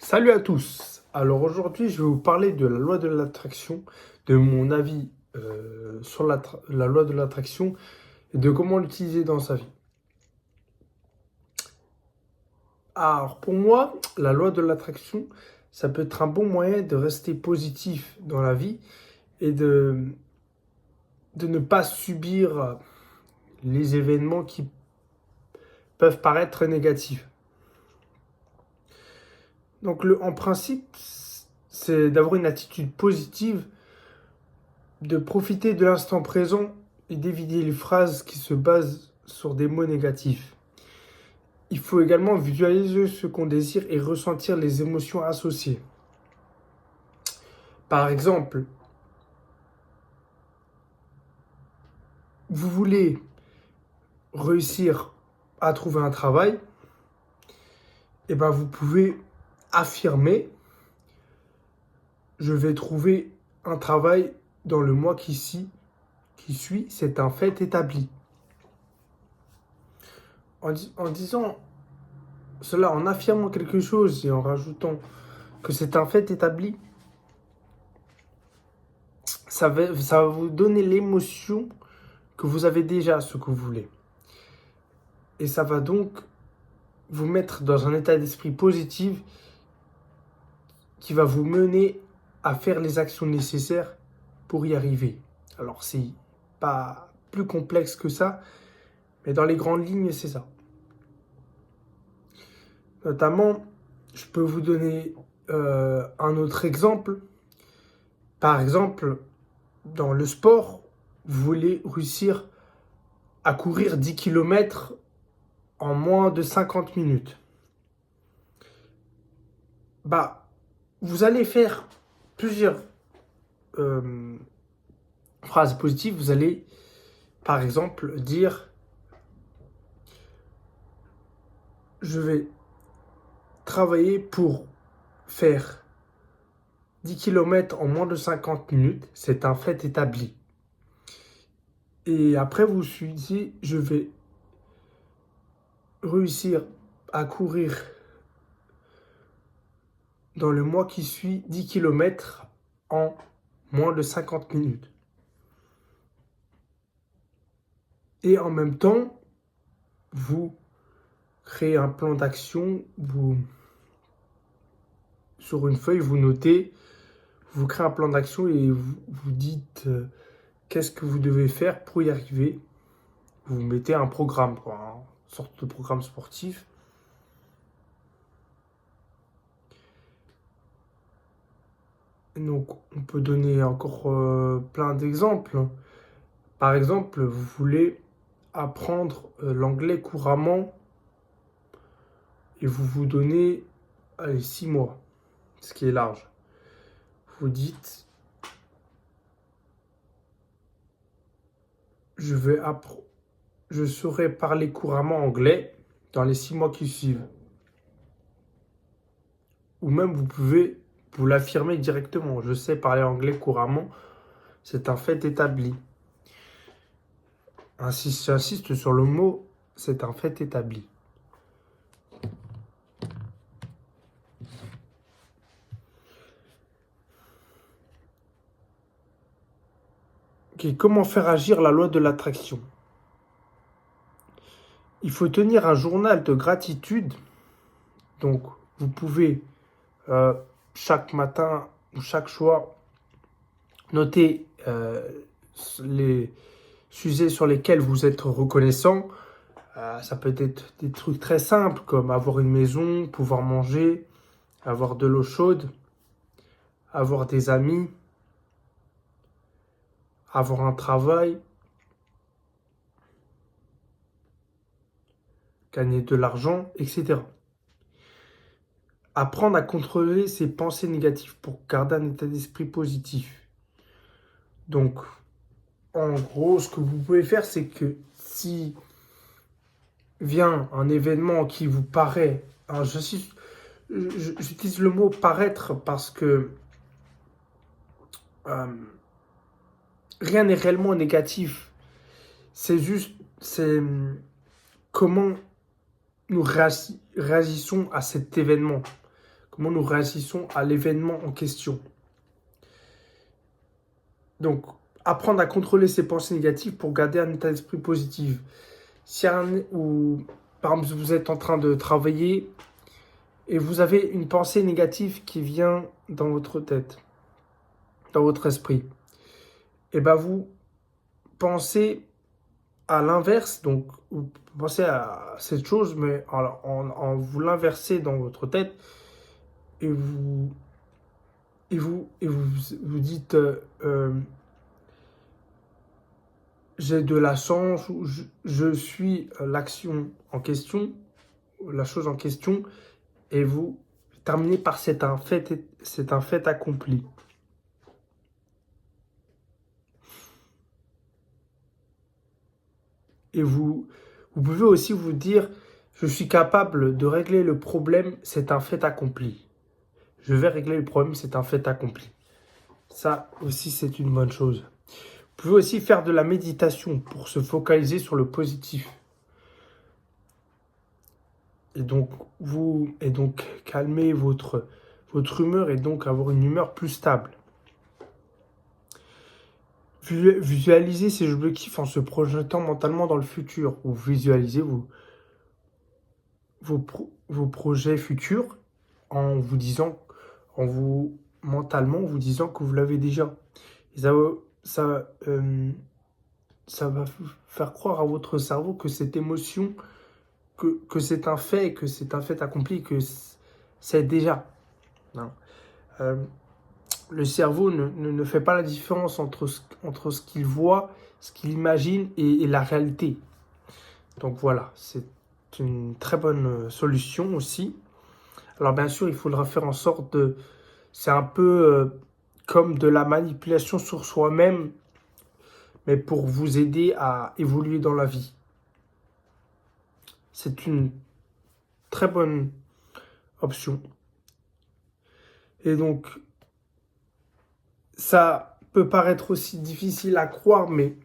Salut à tous. Alors aujourd'hui, je vais vous parler de la loi de l'attraction, de mon avis sur la loi de l'attraction et de comment l'utiliser dans sa vie. Alors pour moi, la loi de l'attraction, ça peut être un bon moyen de rester positif dans la vie et de ne pas subir les événements qui peuvent paraître négatifs. Donc en principe, c'est d'avoir une attitude positive, de profiter de l'instant présent et d'éviter les phrases qui se basent sur des mots négatifs. Il faut également visualiser ce qu'on désire et ressentir les émotions associées. Par exemple, vous voulez réussir à trouver un travail, et ben vous pouvez affirmer je vais trouver un travail dans le mois qui suit, c'est un fait établi. En disant cela, en affirmant quelque chose et en rajoutant que c'est un fait établi, ça va vous donner l'émotion que vous avez déjà ce que vous voulez. Et ça va donc vous mettre dans un état d'esprit positif qui va vous mener à faire les actions nécessaires pour y arriver. Alors c'est pas plus complexe que ça, mais dans les grandes lignes, c'est ça. Notamment, je peux vous donner un autre exemple. Par exemple, dans le sport, vous voulez réussir à courir 10 km en moins de 50 minutes. Bah, vous allez faire plusieurs phrases positives. Vous allez, par exemple, dire je vais travailler pour faire 10 km en moins de 50 minutes. C'est un fait établi. Et après, vous dites je vais réussir à courir dans le mois qui suit 10 km en moins de 50 minutes. Et en même temps, vous créez un plan d'action, sur une feuille, vous notez, vous créez un plan d'action et vous dites qu'est-ce que vous devez faire pour y arriver. Vous mettez un programme, quoi, une sorte de programme sportif. Donc, on peut donner encore plein d'exemples. Par exemple, vous voulez apprendre l'anglais couramment et vous vous donnez 6 mois, ce qui est large. Vous dites, je saurai parler couramment anglais dans les 6 mois qui suivent. Ou même vous pouvez vous l'affirmer directement. Je sais parler anglais couramment, c'est un fait établi. J'insiste sur le mot, c'est un fait établi. Okay, comment faire agir la loi de l'attraction? Il faut tenir un journal de gratitude. Donc, vous pouvez chaque matin ou chaque soir noter les sujets sur lesquels vous êtes reconnaissant. Ça peut être des trucs très simples comme avoir une maison, pouvoir manger, avoir de l'eau chaude, avoir des amis, avoir un travail, gagner de l'argent, etc. Apprendre à contrôler ses pensées négatives pour garder un état d'esprit positif. Donc, en gros, ce que vous pouvez faire, c'est que si vient un événement qui vous paraît, alors j'utilise le mot paraître parce que rien n'est réellement négatif. C'est comment nous réagissons à cet événement. comment nous réagissons à l'événement en question. Donc, apprendre à contrôler ses pensées négatives pour garder un état d'esprit positif. Si par exemple, vous êtes en train de travailler et vous avez une pensée négative qui vient dans votre tête, dans votre esprit, et ben vous pensez à l'inverse, donc vous pensez à cette chose, mais en vous l'inversez dans votre tête, et vous dites j'ai de la chance, ou je suis l'action en question, la chose en question, et vous terminez par c'est un fait accompli. Et vous pouvez aussi vous dire, je suis capable de régler le problème, c'est un fait accompli. Je vais régler le problème, c'est un fait accompli. Ça aussi, c'est une bonne chose. Vous pouvez aussi faire de la méditation pour se focaliser sur le positif. Et donc calmer votre humeur et donc avoir une humeur plus stable. Visualisez ces objectifs en se projetant mentalement dans le futur. Ou visualisez vos projets futurs en vous disant, mentalement, en vous disant que vous l'avez déjà. Et ça, ça va faire croire à votre cerveau que cette émotion, que c'est un fait, que c'est un fait accompli, que c'est déjà. Non. Euh, le cerveau ne fait pas la différence entre ce qu'il voit, ce qu'il imagine et la réalité. Donc voilà, c'est une très bonne solution aussi. Alors bien sûr, il faudra faire en sorte de... C'est un peu comme de la manipulation sur soi-même, mais pour vous aider à évoluer dans la vie. C'est une très bonne option. Et donc, ça peut paraître aussi difficile à croire, mais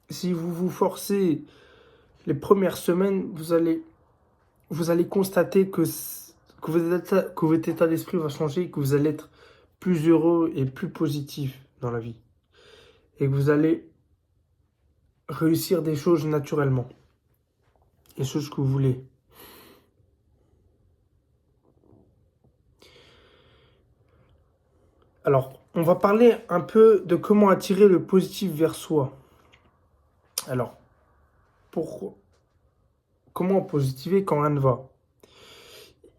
si vous vous forcez les premières semaines, vous allez constater que votre état d'esprit va changer, que vous allez être plus heureux et plus positif dans la vie. Et que vous allez réussir des choses naturellement. Les choses que vous voulez. Alors, on va parler un peu de comment attirer le positif vers soi. Alors, pour comment positiver quand rien ne va?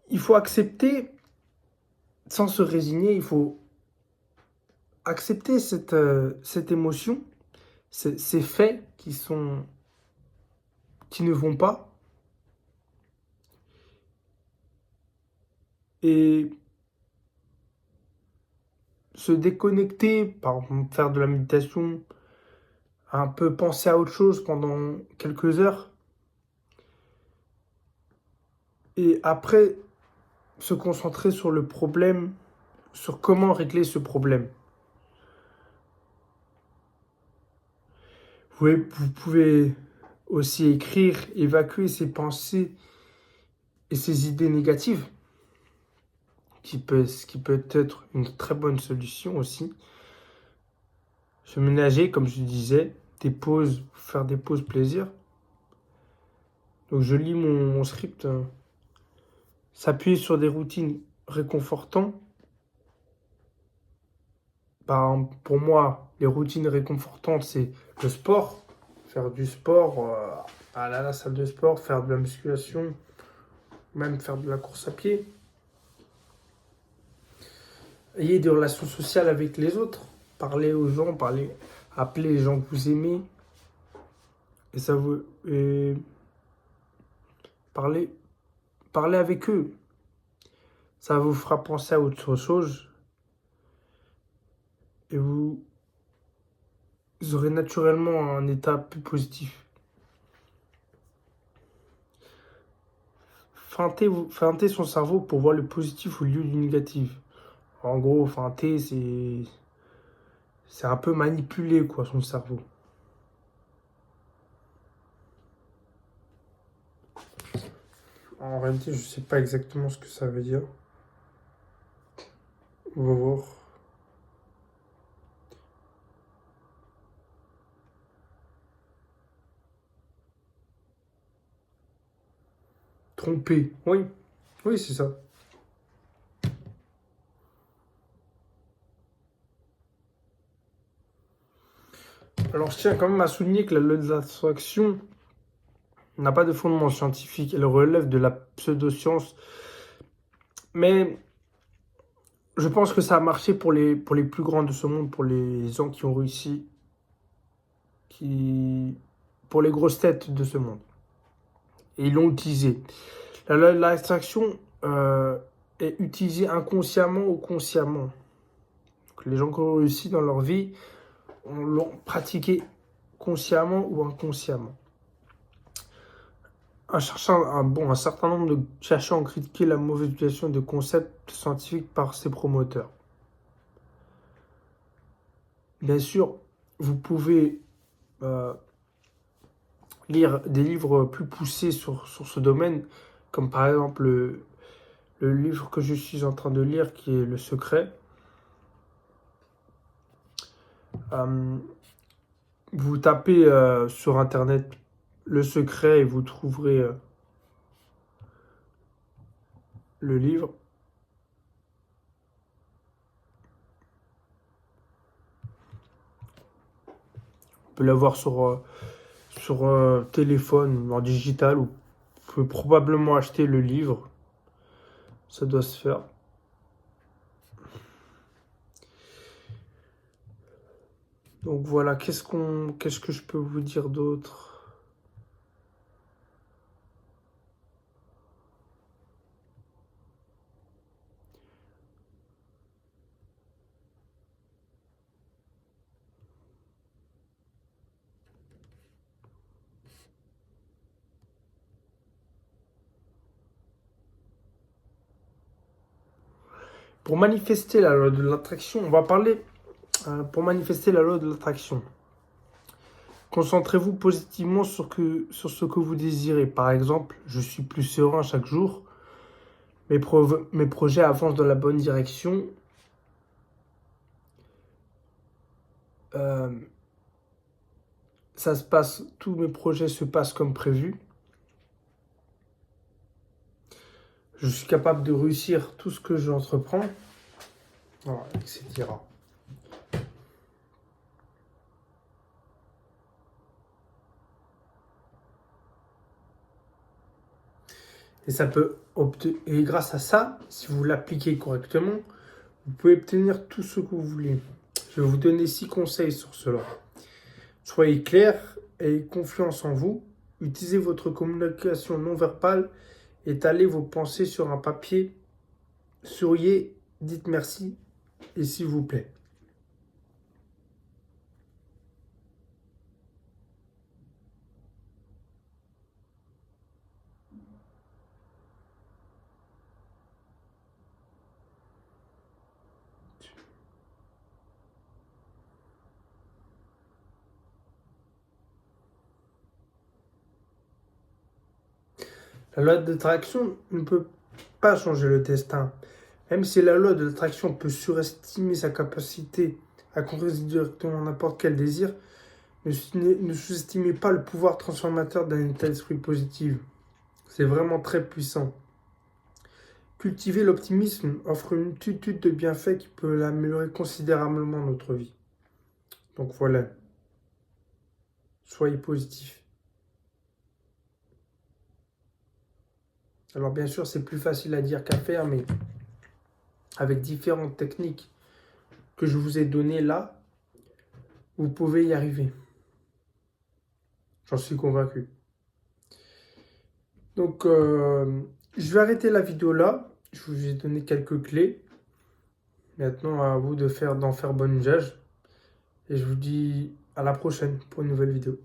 Il faut accepter, sans se résigner, il faut accepter cette émotion, ces faits qui ne vont pas, et se déconnecter, par exemple faire de la méditation, un peu penser à autre chose pendant quelques heures, et après se concentrer sur le problème, sur comment régler ce problème. Vous pouvez aussi écrire, évacuer ses pensées et ses idées négatives, ce qui peut être une très bonne solution aussi. Se ménager, comme je disais, des pauses, faire des pauses plaisir. Donc je lis mon script, s'appuyer sur des routines réconfortantes. Pour moi, les routines réconfortantes, c'est le sport. Faire du sport, aller à la salle de sport, faire de la musculation, même faire de la course à pied. Ayez des relations sociales avec les autres. Parler aux gens, appeler les gens que vous aimez. Et parler, parler avec eux. Ça vous fera penser à autre chose. Et vous aurez naturellement un état plus positif. Feinter son cerveau pour voir le positif au lieu du négatif. En gros, feinter, c'est un peu manipuler quoi, son cerveau. En réalité, je sais pas exactement ce que ça veut dire. On va voir. Tromper. Oui. Oui, c'est ça. Alors, je tiens quand même à souligner que la loi de l'attraction n'a pas de fondement scientifique. Elle relève de la pseudoscience. Mais je pense que ça a marché pour les plus grands de ce monde, pour les gens qui ont réussi, pour les grosses têtes de ce monde. Et ils l'ont utilisé. La loi de l'attraction est utilisée inconsciemment ou consciemment. Donc, les gens qui ont réussi dans leur vie l'ont pratiqué consciemment ou inconsciemment. Un certain nombre de chercheurs ont critiqué la mauvaise utilisation de concepts scientifiques par ses promoteurs. Bien sûr, vous pouvez lire des livres plus poussés sur ce domaine, comme par exemple le livre que je suis en train de lire qui est Le Secret. Vous tapez sur Internet Le Secret et vous trouverez le livre. On peut l'avoir sur téléphone, en digital, ou vous pouvez probablement acheter le livre. Ça doit se faire. Donc voilà, qu'est-ce que je peux vous dire d'autre? Pour manifester la loi de l'attraction, on va parler pour manifester la loi de l'attraction. Concentrez-vous positivement sur ce que vous désirez. Par exemple, je suis plus serein chaque jour. Mes projets avancent dans la bonne direction. Euh, tous mes projets se passent comme prévu. Je suis capable de réussir tout ce que j'entreprends, voilà, etc. Et grâce à ça, si vous l'appliquez correctement, vous pouvez obtenir tout ce que vous voulez. Je vais vous donner 6 conseils sur cela. Soyez clair et confiance en vous. Utilisez votre communication non verbale. Étalez vos pensées sur un papier. Souriez, dites merci et s'il vous plaît. La loi de l'attraction ne peut pas changer le destin. Même si la loi de l'attraction peut surestimer sa capacité à concrétiser directement n'importe quel désir, ne sous-estimez pas le pouvoir transformateur d'un état d'esprit positif. C'est vraiment très puissant. Cultiver l'optimisme offre une multitude de bienfaits qui peut améliorer considérablement notre vie. Donc voilà, soyez positif. Alors bien sûr, c'est plus facile à dire qu'à faire, mais avec différentes techniques que je vous ai données là, vous pouvez y arriver. J'en suis convaincu. Donc, je vais arrêter la vidéo là. Je vous ai donné quelques clés. Maintenant, à vous d'en faire bon usage. Et je vous dis à la prochaine pour une nouvelle vidéo.